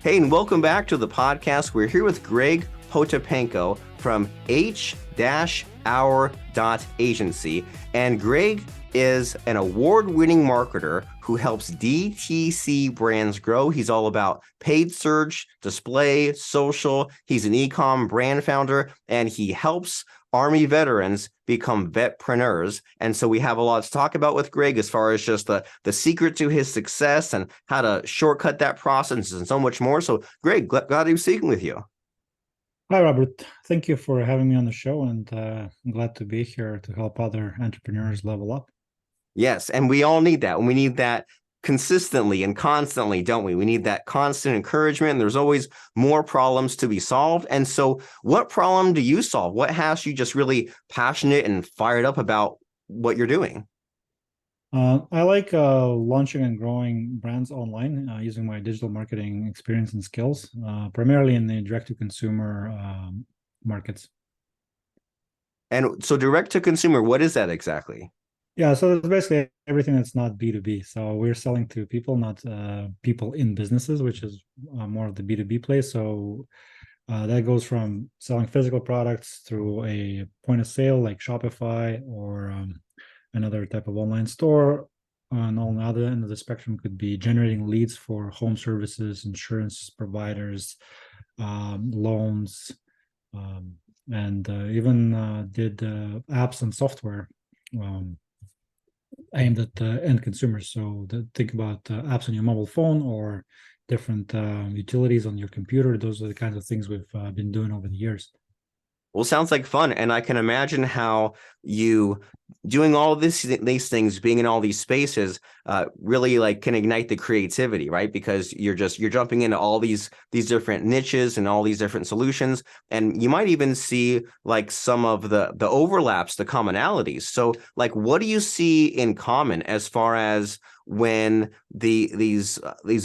Hey, and welcome back to the podcast. We're here with Greg Potapenko from H-Hour.agency. And Greg is an award-winning marketer who helps DTC brands grow. He's all about paid search, display, social. He's an e-com brand founder, and he helps Army veterans become vetpreneurs. And so we have a lot to talk about with Greg as far as just the secret to his success and how to shortcut that process and so much more. So Greg, glad to be speaking with you. Hi, Robert. Thank you for having me on the show, and I'm glad to be here to help other entrepreneurs level up. Yes, and we all need that. And we need that consistently and constantly, don't we? We need that constant encouragement. And there's always more problems to be solved. And so what problem do you solve? What has you just really passionate and fired up about what you're doing? I like launching and growing brands online using my digital marketing experience and skills, primarily in the direct-to-consumer markets. And so direct to consumer, what is that exactly? Yeah, so it's basically everything that's not B2B. So we're selling to people, not people in businesses, which is more of the B2B place. So that goes from selling physical products through a point of sale like Shopify or another type of online store. And on the other end of the spectrum could be generating leads for home services, insurance providers, loans, and even did apps and software aimed at end consumers. So think about apps on your mobile phone or different utilities on your computer. Those are the kinds of things we've been doing over the years. Well, sounds like fun. And I can imagine how you doing all of these things, being in all these spaces, really like can ignite the creativity, right? Because you're jumping into all these different niches and all these different solutions. And you might even see like some of the overlaps, the commonalities. So like what do you see in common as far as when these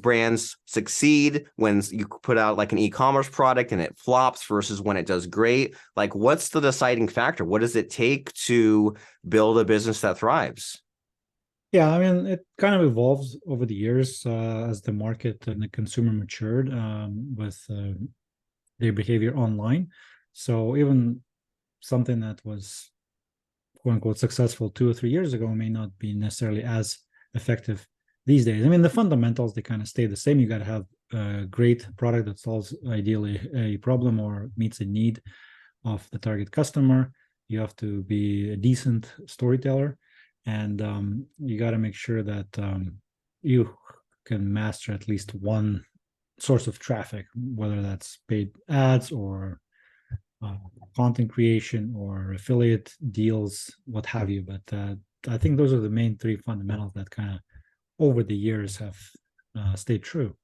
brands succeed, when you put out like an e-commerce product and it flops versus when it does great? Like what's the deciding factor? What does it take to build a business that thrives? Yeah, I mean, it kind of evolves over the years as the market and the consumer matured with their behavior online. So even something that was quote unquote successful 2 or 3 years ago may not be necessarily as effective these days. I mean, the fundamentals, they kind of stay the same. You got to have a great product that solves ideally a problem or meets a need of the target customer. You have to be a decent storyteller, and you got to make sure that you can master at least one source of traffic, whether that's paid ads or uh, content creation or affiliate deals, what have you. But I think those are the main three fundamentals that kind of over the years have stayed true.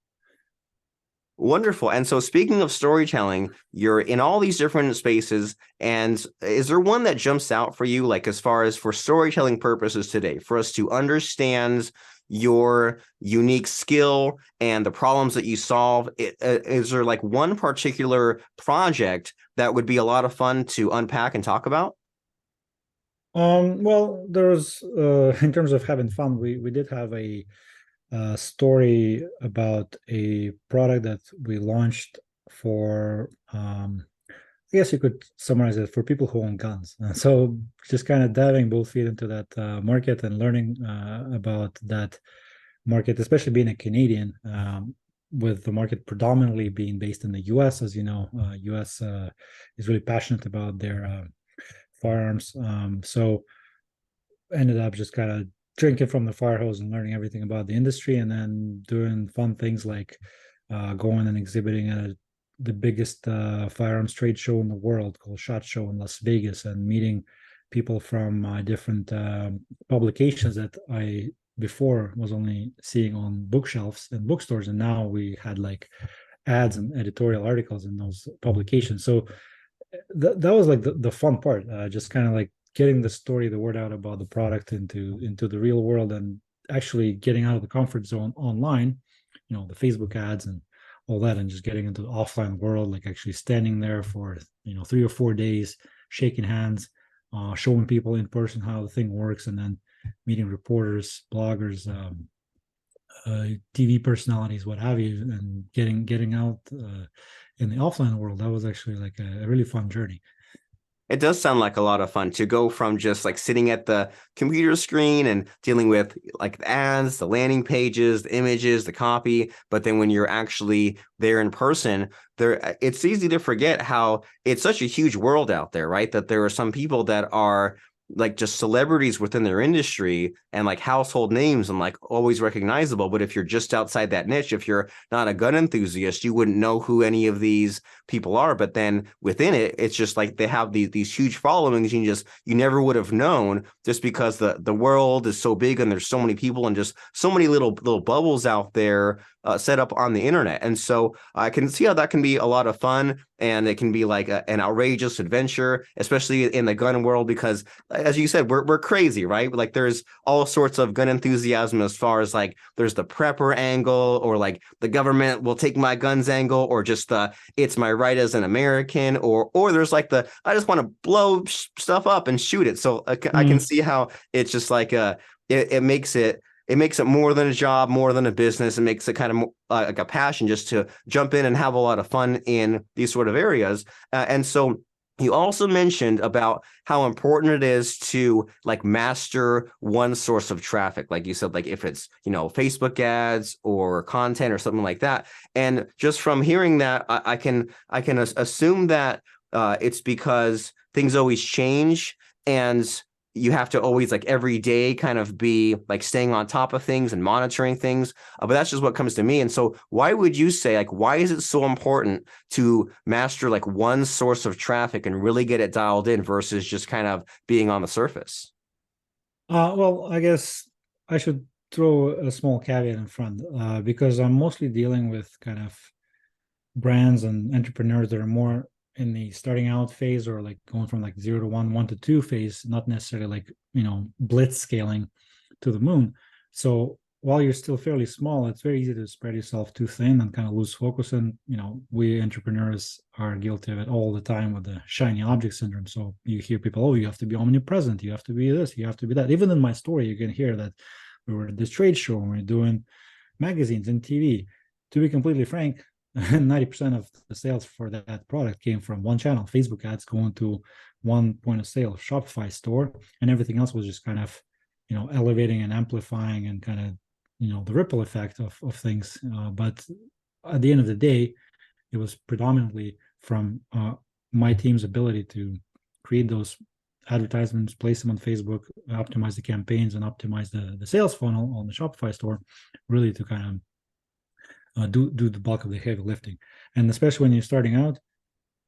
Wonderful. And so speaking of storytelling, you're in all these different spaces. And is there one that jumps out for you, like as far as for storytelling purposes today, for us to understand your unique skill and the problems that you solve? Is there like one particular project that would be a lot of fun to unpack and talk about? Well, there was in terms of having fun, we did have a story about a product that we launched for I guess you could summarize it for people who own guns. So just kind of diving both feet into that market and learning about that market, especially being a Canadian, with the market predominantly being based in the US. As you know, US is really passionate about their firearms. So ended up just kind of drinking from the fire hose and learning everything about the industry, and then doing fun things like going and exhibiting at the biggest firearms trade show in the world called SHOT Show in Las Vegas, and meeting people from different publications that I before was only seeing on bookshelves and bookstores, and now we had like ads and editorial articles in those publications. So that was like the fun part, just kind of like getting the story, the word out about the product into the real world, and actually getting out of the comfort zone online, the Facebook ads and all that, and just getting into the offline world, like actually standing there for 3 or 4 days, shaking hands, showing people in person how the thing works, and then meeting reporters, bloggers, TV personalities, what have you, and getting out in the offline world. That was actually like a really fun journey. It does sound like a lot of fun to go from just like sitting at the computer screen and dealing with like the ads, the landing pages, the images, the copy. But then when you're actually there in person, there it's easy to forget how it's such a huge world out there, right? That there are some people that are like just celebrities within their industry and like household names and like always recognizable. But if you're just outside that niche, if you're not a gun enthusiast, you wouldn't know who any of these people are. But then within it, it's just like they have these huge followings. And you never would have known just because the world is so big and there's so many people and just so many little bubbles out there set up on the internet. And so I can see how that can be a lot of fun and it can be like an outrageous adventure, especially in the gun world, because as you said, we're crazy, right? Like there's all sorts of gun enthusiasm as far as like there's the prepper angle or like the government will take my guns angle or just the it's my right as an American or there's like the I just want to blow stuff up and shoot it. So I can see how it's just like it makes it more than a job, more than a business. It makes it kind of like a passion just to jump in and have a lot of fun in these sort of areas. And so you also mentioned about how important it is to like master one source of traffic. Like you said, like if it's, Facebook ads or content or something like that. And just from hearing that, I can assume that it's because things always change and you have to always like every day kind of be like staying on top of things and monitoring things. But that's just what comes to me. And so why would you say like why is it so important to master like one source of traffic and really get it dialed in versus just kind of being on the surface? Well, I guess I should throw a small caveat in front because I'm mostly dealing with kind of brands and entrepreneurs that are more in the starting out phase or like going from like 0 to 1, 1 to 2 phase, not necessarily like, blitz scaling to the moon. So while you're still fairly small, it's very easy to spread yourself too thin and kind of lose focus. And, we entrepreneurs are guilty of it all the time with the shiny object syndrome. So you hear people, oh, you have to be omnipresent. You have to be this, you have to be that. Even in my story, you can hear that we were at this trade show and we're doing magazines and TV. To be completely frank, 90% of the sales for that product came from one channel, Facebook ads going to one point of sale, Shopify store, and everything else was just kind of, elevating and amplifying and kind of, the ripple effect of things. But at the end of the day, it was predominantly from my team's ability to create those advertisements, place them on Facebook, optimize the campaigns, and optimize the sales funnel on the Shopify store, really to kind of do the bulk of the heavy lifting. And especially when you're starting out,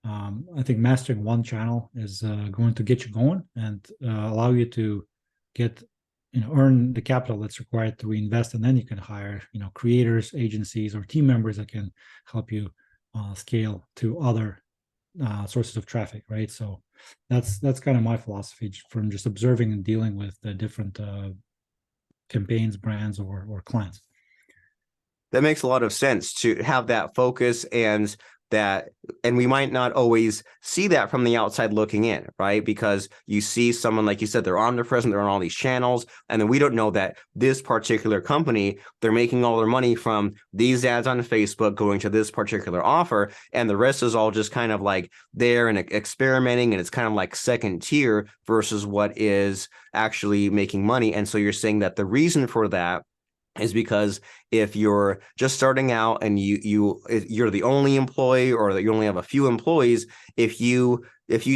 I think mastering one channel is going to get you going and allow you to get, earn the capital that's required to reinvest, and then you can hire, creators, agencies, or team members that can help you scale to other sources of traffic, right? So that's kind of my philosophy from just observing and dealing with the different campaigns, brands, or clients. That makes a lot of sense to have that focus and we might not always see that from the outside looking in, right? Because you see someone, like you said, they're omnipresent, they're on all these channels, and then we don't know that this particular company, they're making all their money from these ads on Facebook going to this particular offer, and the rest is all just kind of like there and experimenting, and it's kind of like second tier versus what is actually making money. And so you're saying that the reason for that is because if you're just starting out and you're the only employee or that you only have a few employees, if you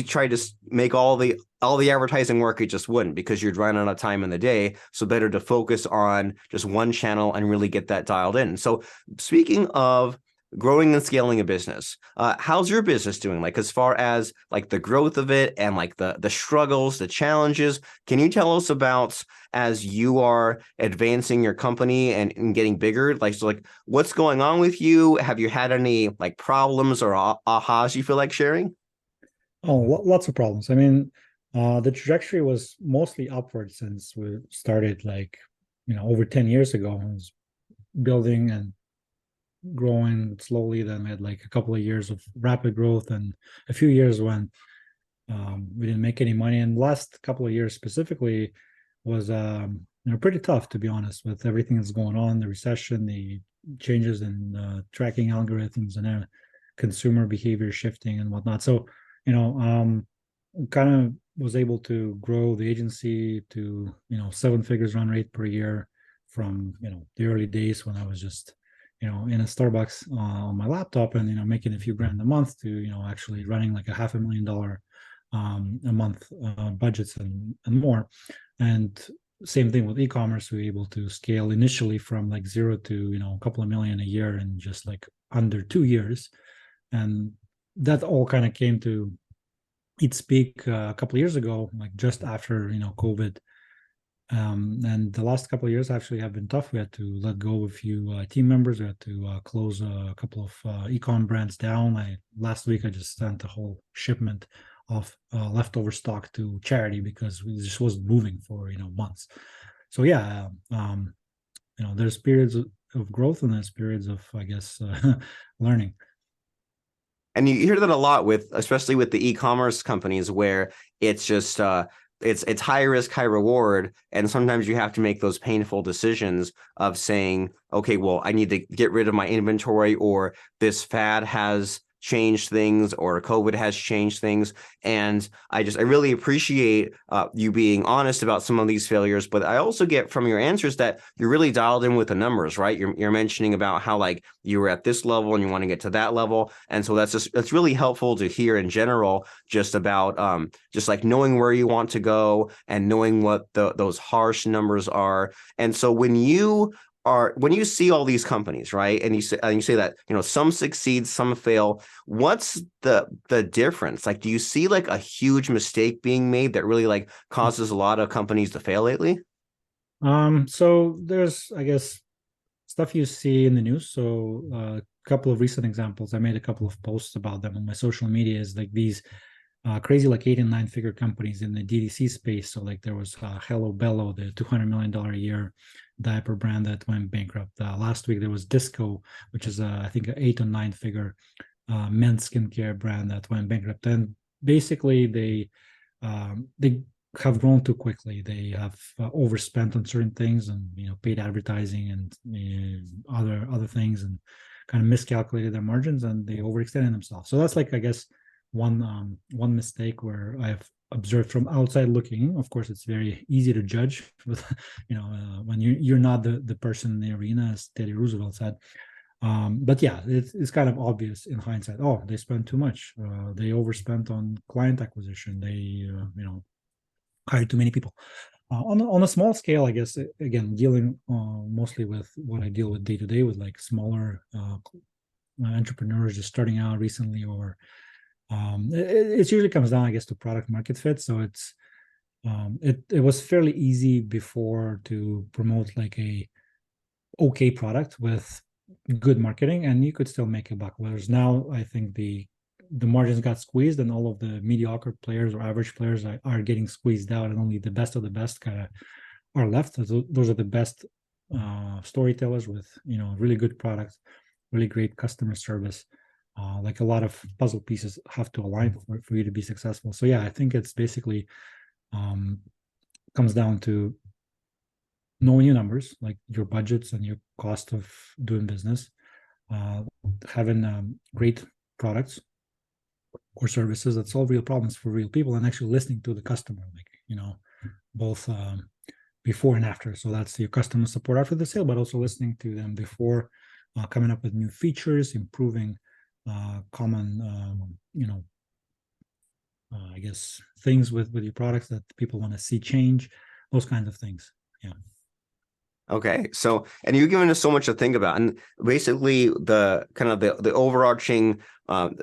try to make all the advertising work, it just wouldn't because you're running out of time in the day. So better to focus on just one channel and really get that dialed in. So speaking of growing and scaling a business, how's your business doing? Like as far as like the growth of it and like the struggles, the challenges, can you tell us about as you are advancing your company and getting bigger? Like, so like what's going on with you? Have you had any like problems or ahas you feel like sharing? Oh, lots of problems. I mean, the trajectory was mostly upward since we started like, over 10 years ago. I was building and growing slowly. Then we had like a couple of years of rapid growth and a few years when we didn't make any money. And the last couple of years specifically was pretty tough, to be honest, with everything that's going on, the recession, the changes in tracking algorithms, and consumer behavior shifting and whatnot. So, kind of was able to grow the agency to, 7 figures run rate per year from, the early days when I was just, in a Starbucks on my laptop and, making a few grand a month to, actually running like a $500,000 a month budgets and more. And same thing with e-commerce. We were able to scale initially from like zero to, a couple of million a year in just like under 2 years. And that all kind of came to its peak a couple of years ago, like just after, COVID. And the last couple of years actually have been tough. We had to let go of a few team members. We had to close a couple of econ brands down. Last week I just sent a whole shipment of leftover stock to charity because we just wasn't moving for months. So yeah, there's periods of growth and there's periods of, I guess, learning. And you hear that a lot with, especially with the e-commerce companies, where it's just it's high risk, high reward, and sometimes you have to make those painful decisions of saying, okay, well, I need to get rid of my inventory, or this fad has changed things, or COVID has changed things. And I really appreciate you being honest about some of these failures. But I also get from your answers that you're really dialed in with the numbers, right? You're mentioning about how like you were at this level and you want to get to that level. And so that's really helpful to hear in general, just about just like knowing where you want to go and knowing what those harsh numbers are. And so when you see all these companies, right, and you say that some succeed, some fail, what's the difference? Like, do you see like a huge mistake being made that really like causes a lot of companies to fail lately? So there's, I guess, stuff you see in the news. So a couple of recent examples, I made a couple of posts about them on my social media, is like these crazy like 8 and 9 figure companies in the DTC space. So like there was Hello Bello, the $200 million a year diaper brand that went bankrupt. Last week there was Disco, which is I think an 8 or 9 figure men's skincare brand that went bankrupt. And basically they have grown too quickly. They have overspent on certain things and paid advertising and other things, and kind of miscalculated their margins, and they overextended themselves. So that's like, I guess, one mistake where I've observed from outside looking. Of course, it's very easy to judge with when you're not the person in the arena, as Teddy Roosevelt said. But yeah, it's kind of obvious in hindsight. Oh, they spent too much. They overspent on client acquisition. They hired too many people. On a small scale, I guess, again, dealing mostly with what I deal with day to day, with like smaller entrepreneurs just starting out recently, or it usually comes down, I guess, to product market fit. So it was fairly easy before to promote like a okay product with good marketing, and you could still make a buck. Whereas now, I think the margins got squeezed, and all of the mediocre players or average players are getting squeezed out, and only the best of the best kind of are left. So those are the best storytellers with really good products, really great customer service. Like a lot of puzzle pieces have to align for you to be successful. So yeah, I think it's basically comes down to knowing your numbers, like your budgets and your cost of doing business, having great products or services that solve real problems for real people, and actually listening to the customer, like both before and after. So that's your customer support after the sale, but also listening to them before, coming up with new features, improving common I guess things with your products that people want to see change, those kinds of things. Yeah. Okay, so and you've given us so much to think about, and basically the kind of the overarching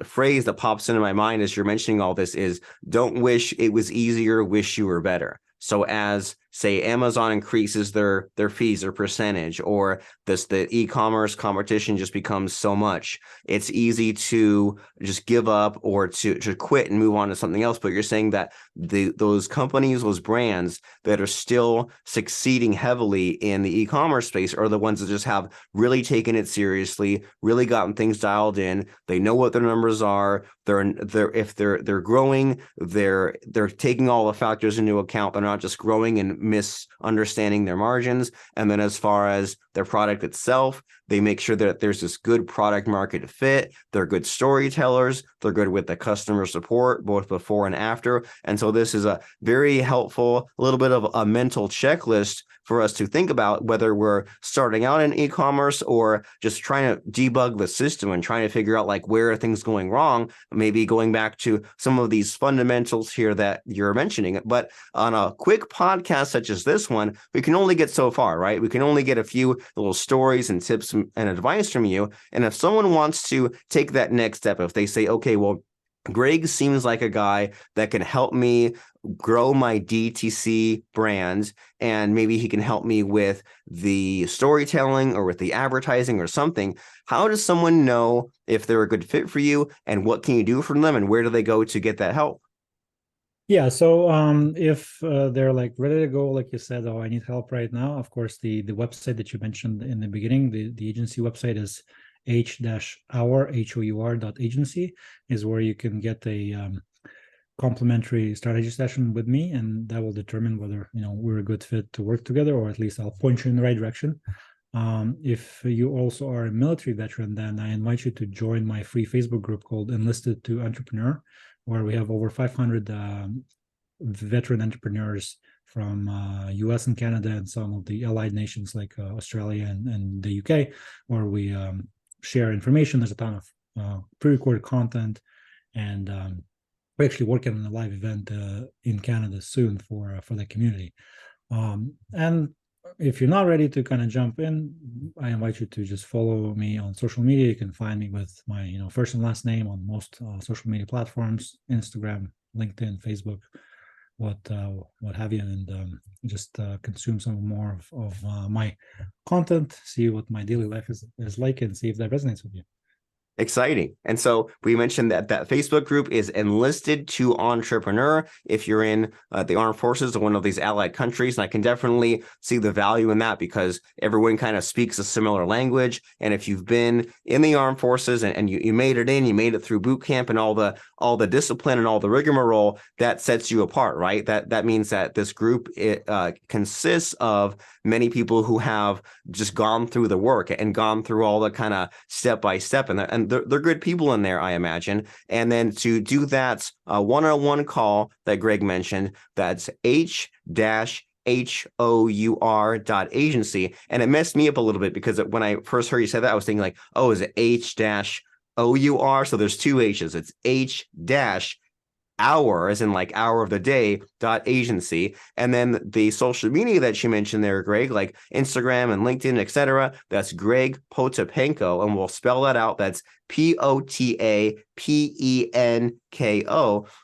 phrase that pops into my mind as you're mentioning all this is, don't wish it was easier, wish you were better. So as say Amazon increases their fees or percentage, or the e-commerce competition just becomes so much, it's easy to just give up or to quit and move on to something else. But you're saying that those companies, those brands that are still succeeding heavily in the e-commerce space are the ones that just have really taken it seriously, really gotten things dialed in. They know what their numbers are. If they're growing, they're taking all the factors into account. They're not just growing and misunderstanding their margins. And then as far as their product itself, they make sure that there's this good product market fit. They're good storytellers. They're good with the customer support, both before and after. And so this is a very helpful, a little bit of a mental checklist for us to think about whether we're starting out in e-commerce or just trying to debug the system and trying to figure out like where are things going wrong, maybe going back to some of these fundamentals here that you're mentioning. But on a quick podcast such as this one, we can only get so far, right? We can only get a few little stories and tips and advice from you. And if someone wants to take that next step, if they say, okay, well, Greg seems like a guy that can help me grow my DTC brand, and maybe he can help me with the storytelling or with the advertising or something. How does someone know if they're a good fit for you, and what can you do for them, and where do they go to get that help? Yeah, so if they're like ready to go, like you said, oh, I need help right now. Of course, the website that you mentioned in the beginning, the agency website is h-our.agency, is where you can get a complimentary strategy session with me, and that will determine whether we're a good fit to work together, or at least I'll point you in the right direction. If you also are a military veteran, then I invite you to join my free Facebook group called Enlisted to Entrepreneur, where we have over 500 veteran entrepreneurs from US and Canada and some of the allied nations like Australia and the UK, where we share information. There's a ton of pre-recorded content, and we're actually working on a live event in Canada soon for the community. And if you're not ready to kind of jump in, I invite you to just follow me on social media. You can find me with my first and last name on most social media platforms: Instagram, LinkedIn, Facebook, what have you, and just consume some more of my content, see what my daily life is like, and see if that resonates with you. Exciting. And so we mentioned that Facebook group is Enlisted to Entrepreneur if you're in the armed forces of one of these allied countries. And I can definitely see the value in that because everyone kind of speaks a similar language. And if you've been in the armed forces and you made it in, you made it through boot camp and all the discipline and all the rigmarole, that sets you apart, right? That means that this group consists of many people who have just gone through the work and gone through all the kind of step by step, and they're good people in there, I imagine. And then to do that one-on-one call that Greg mentioned, that's h-our.agency. And it messed me up a little bit because when I first heard you say that, I was thinking like, oh, is it h-our? So there's two H's. It's h-hour, as in like hour of the day, .agency. And then the social media that you mentioned there, Greg, like Instagram and LinkedIn, etc., that's Greg Potapenko, and we'll spell that out. That's Potapenko.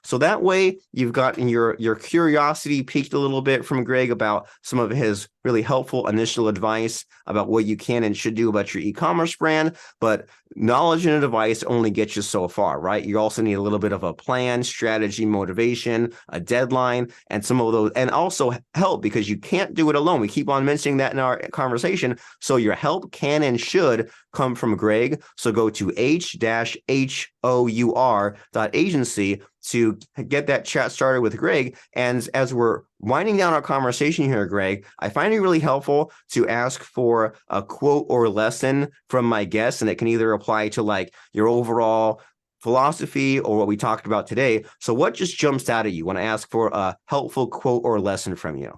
So that way you've gotten your curiosity piqued a little bit from Greg about some of his really helpful initial advice about what you can and should do about your e-commerce brand. But knowledge and advice only gets you so far, right? You also need a little bit of a plan, strategy, motivation, a deadline, and some of those, and also help, because you can't do it alone. We keep on mentioning that in our conversation. So your help can and should come from Greg. So go to h-our.agency to get that chat started with Greg. And as we're winding down our conversation here, Greg, I find it really helpful to ask for a quote or lesson from my guests, and it can either apply to like your overall philosophy or what we talked about today. So what just jumps out at you when I ask for a helpful quote or lesson from you?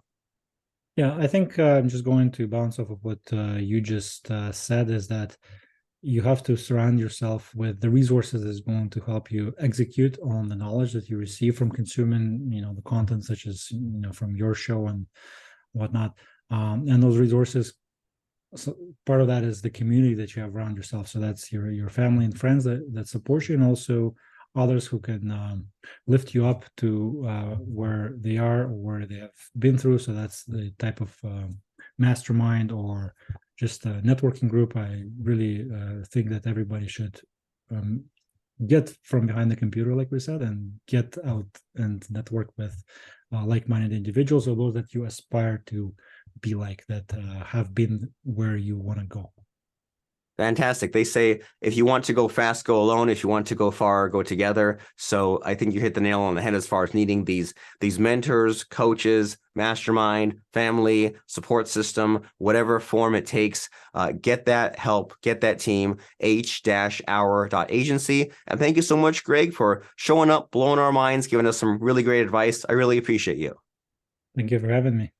Yeah, I think I'm just going to bounce off of what you just said, is that you have to surround yourself with the resources that's going to help you execute on the knowledge that you receive from consuming, the content, such as, from your show and whatnot. And those resources, so part of that is the community that you have around yourself. So that's your family and friends that support you, and also others who can lift you up to where they are or where they have been through. So that's the type of mastermind or just a networking group. I really think that everybody should get from behind the computer, like we said, and get out and network with like-minded individuals, or those that you aspire to be like, that have been where you want to go. Fantastic. They say if you want to go fast, go alone. If you want to go far, go together. So I think you hit the nail on the head as far as needing these mentors, coaches, mastermind, family, support system, whatever form it takes. Get that help, get that team, h-hour.agency. And thank you so much, Greg, for showing up, blowing our minds, giving us some really great advice. I really appreciate you. Thank you for having me.